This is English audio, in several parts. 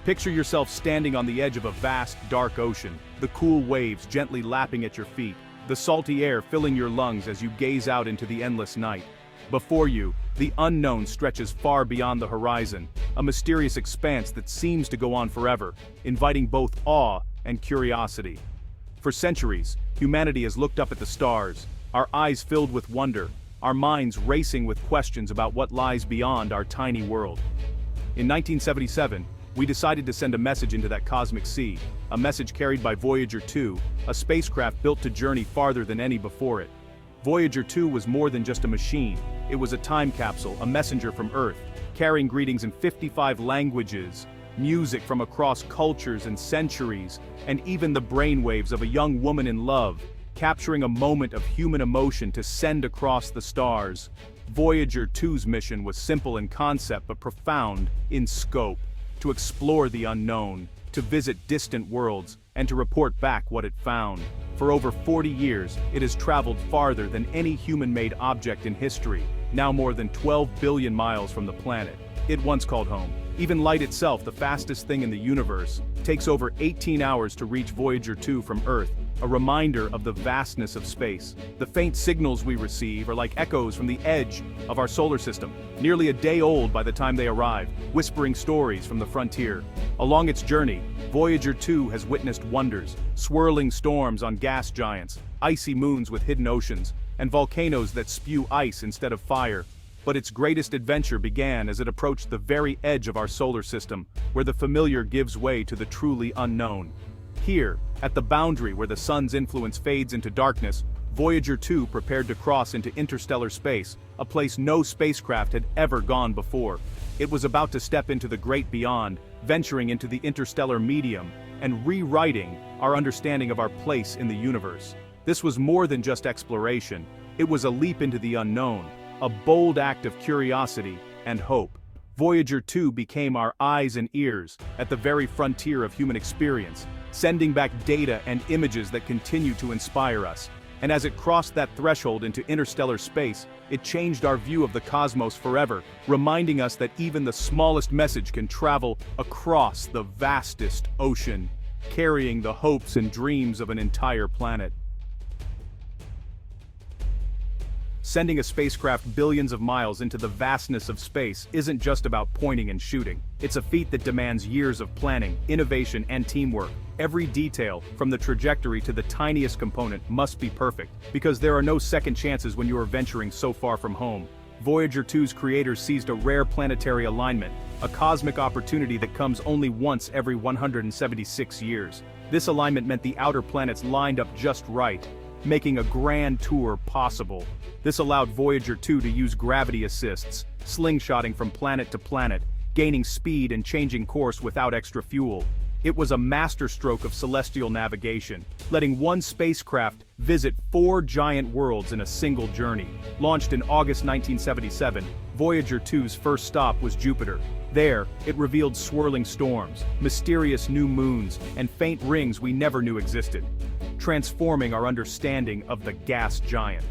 Picture yourself standing on the edge of a vast, dark ocean, the cool waves gently lapping at your feet, the salty air filling your lungs as you gaze out into the endless night. Before you, the unknown stretches far beyond the horizon, a mysterious expanse that seems to go on forever, inviting both awe and curiosity. For centuries, humanity has looked up at the stars, our eyes filled with wonder, our minds racing with questions about what lies beyond our tiny world. In 1977, we decided to send a message into that cosmic sea, a message carried by Voyager 2, a spacecraft built to journey farther than any before it. Voyager 2 was more than just a machine, it was a time capsule, a messenger from Earth, carrying greetings in 55 languages, music from across cultures and centuries, and even the brainwaves of a young woman in love, capturing a moment of human emotion to send across the stars. Voyager 2's mission was simple in concept but profound in scope: to explore the unknown, to visit distant worlds, and to report back what it found. For over 40 years, it has traveled farther than any human-made object in history, now more than 12 billion miles from the planet it once called home. Even light itself, the fastest thing in the universe, takes over 18 hours to reach Voyager 2 from Earth, a reminder of the vastness of space. The faint signals we receive are like echoes from the edge of our solar system, nearly a day old by the time they arrive, whispering stories from the frontier. Along its journey, Voyager 2 has witnessed wonders: swirling storms on gas giants, icy moons with hidden oceans, and volcanoes that spew ice instead of fire. But its greatest adventure began as it approached the very edge of our solar system, where the familiar gives way to the truly unknown. Here, at the boundary where the sun's influence fades into darkness, Voyager 2 prepared to cross into interstellar space, a place no spacecraft had ever gone before. It was about to step into the great beyond, venturing into the interstellar medium, and rewriting our understanding of our place in the universe. This was more than just exploration, it was a leap into the unknown, a bold act of curiosity and hope. Voyager 2 became our eyes and ears at the very frontier of human experience, sending back data and images that continue to inspire us. And as it crossed that threshold into interstellar space, it changed our view of the cosmos forever, reminding us that even the smallest message can travel across the vastest ocean, carrying the hopes and dreams of an entire planet. Sending a spacecraft billions of miles into the vastness of space isn't just about pointing and shooting. It's a feat that demands years of planning, innovation, and teamwork. Every detail, from the trajectory to the tiniest component, must be perfect, because there are no second chances when you are venturing so far from home. Voyager 2's creators seized a rare planetary alignment, a cosmic opportunity that comes only once every 176 years. This alignment meant the outer planets lined up just right, making a grand tour possible. This allowed Voyager 2 to use gravity assists, slingshotting from planet to planet, gaining speed and changing course without extra fuel. It was a masterstroke of celestial navigation, letting one spacecraft visit 4 giant worlds in a single journey. Launched in August 1977, Voyager 2's first stop was Jupiter. There, it revealed swirling storms, mysterious new moons, and faint rings we never knew existed, transforming our understanding of the gas giant.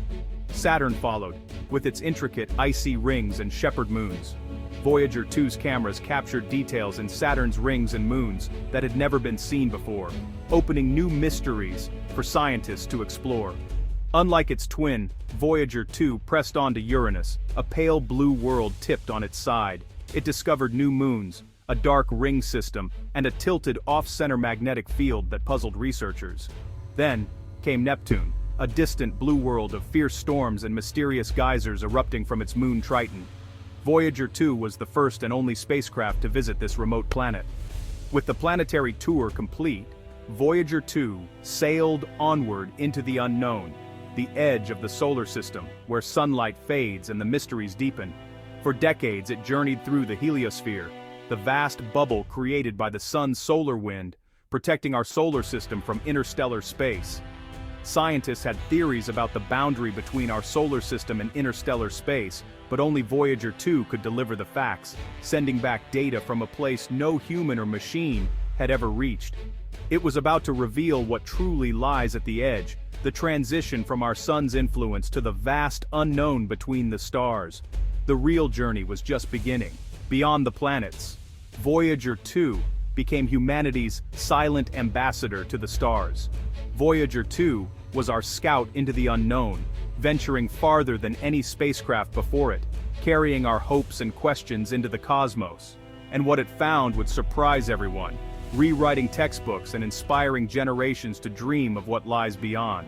Saturn followed, with its intricate icy rings and shepherd moons. Voyager 2's cameras captured details in Saturn's rings and moons that had never been seen before, opening new mysteries for scientists to explore. Unlike its twin, Voyager 2 pressed on to Uranus, a pale blue world tipped on its side. It discovered new moons, a dark ring system, and a tilted off-center magnetic field that puzzled researchers. Then came Neptune, a distant blue world of fierce storms and mysterious geysers erupting from its moon Triton. Voyager 2 was the first and only spacecraft to visit this remote planet. With the planetary tour complete, Voyager 2 sailed onward into the unknown, the edge of the solar system, where sunlight fades and the mysteries deepen. For decades it journeyed through the heliosphere, the vast bubble created by the sun's solar wind, protecting our solar system from interstellar space. Scientists had theories about the boundary between our solar system and interstellar space, but only Voyager 2 could deliver the facts, sending back data from a place no human or machine had ever reached. It was about to reveal what truly lies at the edge, the transition from our sun's influence to the vast unknown between the stars. The real journey was just beginning, beyond the planets. Voyager 2, became humanity's silent ambassador to the stars. Voyager 2 was our scout into the unknown, venturing farther than any spacecraft before it, carrying our hopes and questions into the cosmos. And what it found would surprise everyone, rewriting textbooks and inspiring generations to dream of what lies beyond.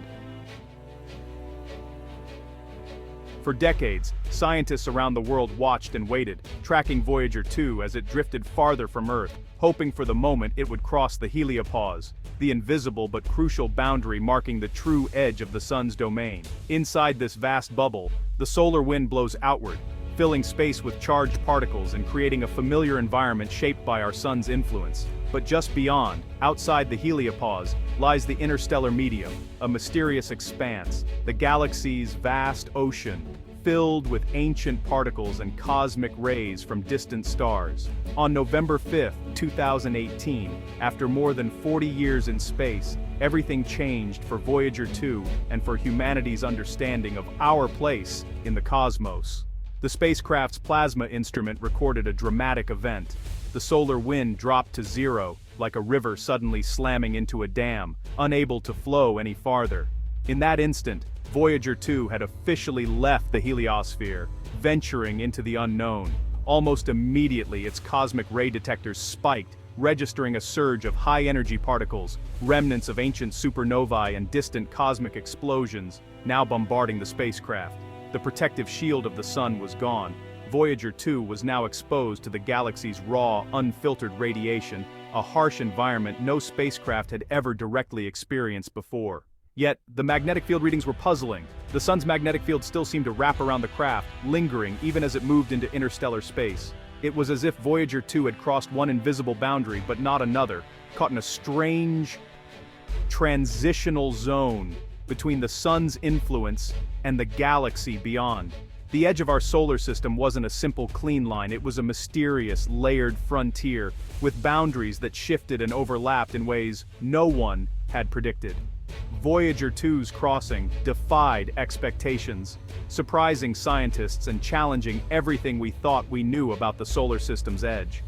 For decades, scientists around the world watched and waited, tracking Voyager 2 as it drifted farther from Earth, hoping for the moment it would cross the heliopause, the invisible but crucial boundary marking the true edge of the sun's domain. Inside this vast bubble, the solar wind blows outward, filling space with charged particles and creating a familiar environment shaped by our sun's influence. But just beyond, outside the heliopause, lies the interstellar medium, a mysterious expanse, the galaxy's vast ocean, filled with ancient particles and cosmic rays from distant stars. On November 5, 2018, after more than 40 years in space, everything changed for Voyager 2 and for humanity's understanding of our place in the cosmos. The spacecraft's plasma instrument recorded a dramatic event. The solar wind dropped to zero, like a river suddenly slamming into a dam, unable to flow any farther. In that instant, Voyager 2 had officially left the heliosphere, venturing into the unknown. Almost immediately, its cosmic ray detectors spiked, registering a surge of high-energy particles, remnants of ancient supernovae and distant cosmic explosions, now bombarding the spacecraft. The protective shield of the sun was gone. Voyager 2 was now exposed to the galaxy's raw, unfiltered radiation, a harsh environment no spacecraft had ever directly experienced before. Yet, the magnetic field readings were puzzling. The sun's magnetic field still seemed to wrap around the craft, lingering even as it moved into interstellar space. It was as if Voyager 2 had crossed one invisible boundary but not another, caught in a strange, transitional zone between the sun's influence and the galaxy beyond. The edge of our solar system wasn't a simple clean line, it was a mysterious, layered frontier, with boundaries that shifted and overlapped in ways no one had predicted. Voyager 2's crossing defied expectations, surprising scientists and challenging everything we thought we knew about the solar system's edge.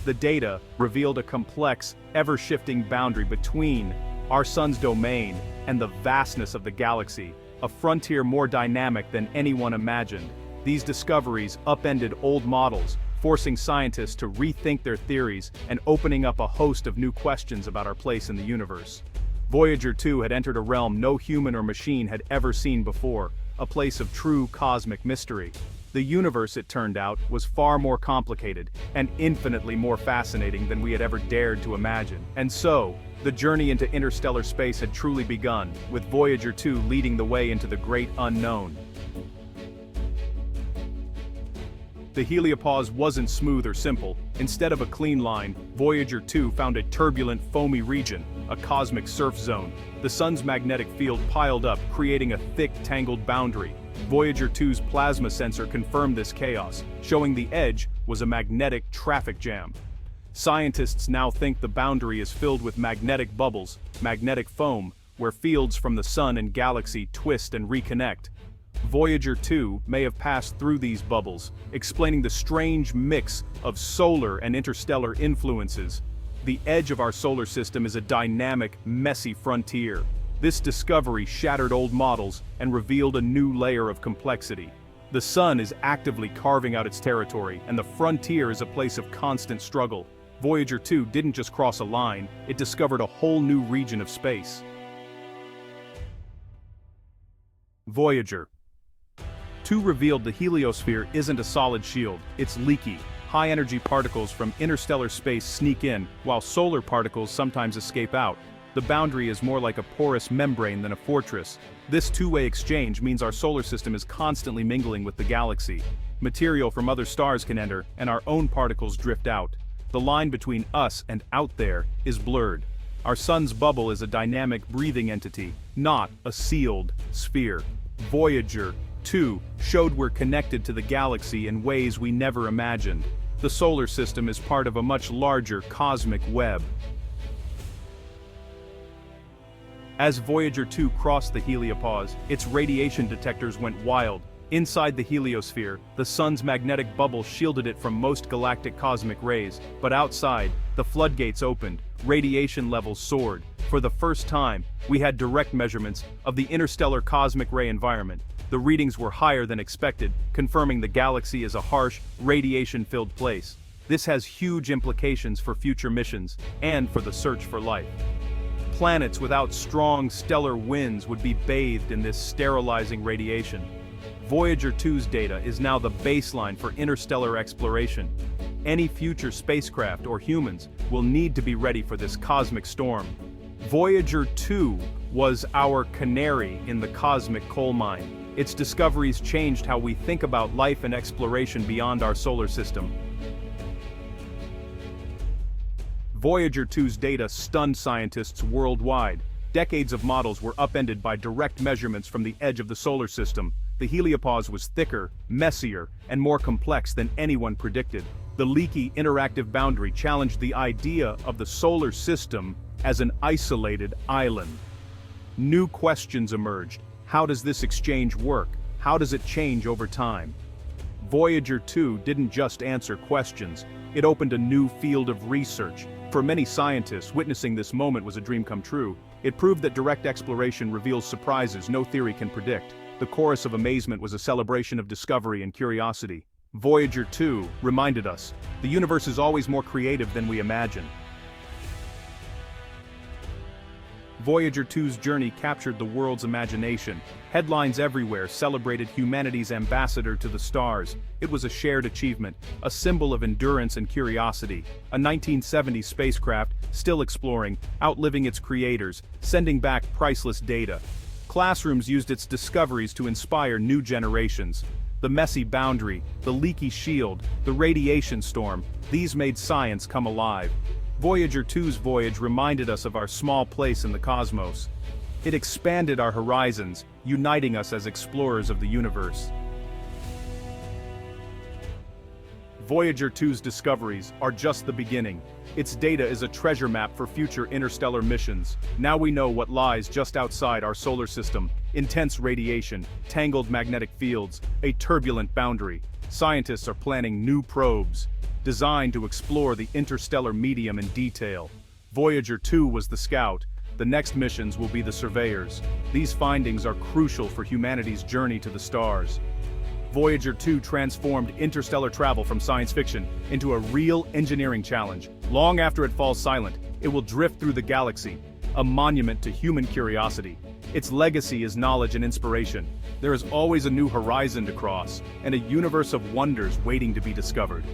The data revealed a complex, ever-shifting boundary between our sun's domain and the vastness of the galaxy, a frontier more dynamic than anyone imagined. These discoveries upended old models, forcing scientists to rethink their theories and opening up a host of new questions about our place in the universe. Voyager 2 had entered a realm no human or machine had ever seen before, a place of true cosmic mystery. The universe, it turned out, was far more complicated and infinitely more fascinating than we had ever dared to imagine. And so, the journey into interstellar space had truly begun, with Voyager 2 leading the way into the great unknown. The heliopause wasn't smooth or simple. Instead of a clean line, Voyager 2 found a turbulent, foamy region, a cosmic surf zone. The sun's magnetic field piled up, creating a thick, tangled boundary. Voyager 2's plasma sensor confirmed this chaos, showing the edge was a magnetic traffic jam. Scientists now think the boundary is filled with magnetic bubbles, magnetic foam, where fields from the sun and galaxy twist and reconnect. Voyager 2 may have passed through these bubbles, explaining the strange mix of solar and interstellar influences. The edge of our solar system is a dynamic, messy frontier. This discovery shattered old models and revealed a new layer of complexity. The sun is actively carving out its territory, and the frontier is a place of constant struggle. Voyager 2 didn't just cross a line, it discovered a whole new region of space. Voyager 2 revealed the heliosphere isn't a solid shield, it's leaky. High-energy particles from interstellar space sneak in, while solar particles sometimes escape out. The boundary is more like a porous membrane than a fortress. This two-way exchange means our solar system is constantly mingling with the galaxy. Material from other stars can enter, and our own particles drift out. The line between us and out there is blurred. Our sun's bubble is a dynamic breathing entity, not a sealed sphere. Voyager 2 showed we're connected to the galaxy in ways we never imagined. The solar system is part of a much larger cosmic web. As Voyager 2 crossed the heliopause, its radiation detectors went wild. Inside the heliosphere, the sun's magnetic bubble shielded it from most galactic cosmic rays, but outside, The floodgates opened, radiation levels soared. For the first time, we had direct measurements of the interstellar cosmic ray environment. The readings were higher than expected, confirming the galaxy is a harsh, radiation-filled place. This has huge implications for future missions, and for the search for life. Planets without strong stellar winds would be bathed in this sterilizing radiation. Voyager 2's data is now the baseline for interstellar exploration. Any future spacecraft or humans will need to be ready for this cosmic storm. Voyager 2 was our canary in the cosmic coal mine. Its discoveries changed how we think about life and exploration beyond our solar system. Voyager 2's data stunned scientists worldwide. Decades of models were upended by direct measurements from the edge of the solar system. The heliopause was thicker, messier, and more complex than anyone predicted. The leaky, interactive boundary challenged the idea of the solar system as an isolated island. New questions emerged. How does this exchange work? How does it change over time? Voyager 2 didn't just answer questions, it opened a new field of research. For many scientists, witnessing this moment was a dream come true. It proved that direct exploration reveals surprises no theory can predict. The chorus of amazement was a celebration of discovery and curiosity. Voyager 2 reminded us, the universe is always more creative than we imagine. Voyager 2's journey captured the world's imagination. Headlines everywhere celebrated humanity's ambassador to the stars. It was a shared achievement, a symbol of endurance and curiosity. A 1970s spacecraft, still exploring, outliving its creators, sending back priceless data. Classrooms used its discoveries to inspire new generations. The messy boundary, the leaky shield, the radiation storm, these made science come alive. Voyager 2's voyage reminded us of our small place in the cosmos. It expanded our horizons, uniting us as explorers of the universe. Voyager 2's discoveries are just the beginning. Its data is a treasure map for future interstellar missions. Now we know what lies just outside our solar system. Intense radiation, tangled magnetic fields, a turbulent boundary. Scientists are planning new probes, designed to explore the interstellar medium in detail. Voyager 2 was the scout. The next missions will be the surveyors. These findings are crucial for humanity's journey to the stars. Voyager 2 transformed interstellar travel from science fiction into a real engineering challenge. Long after it falls silent, it will drift through the galaxy, a monument to human curiosity. Its legacy is knowledge and inspiration. There is always a new horizon to cross, and a universe of wonders waiting to be discovered.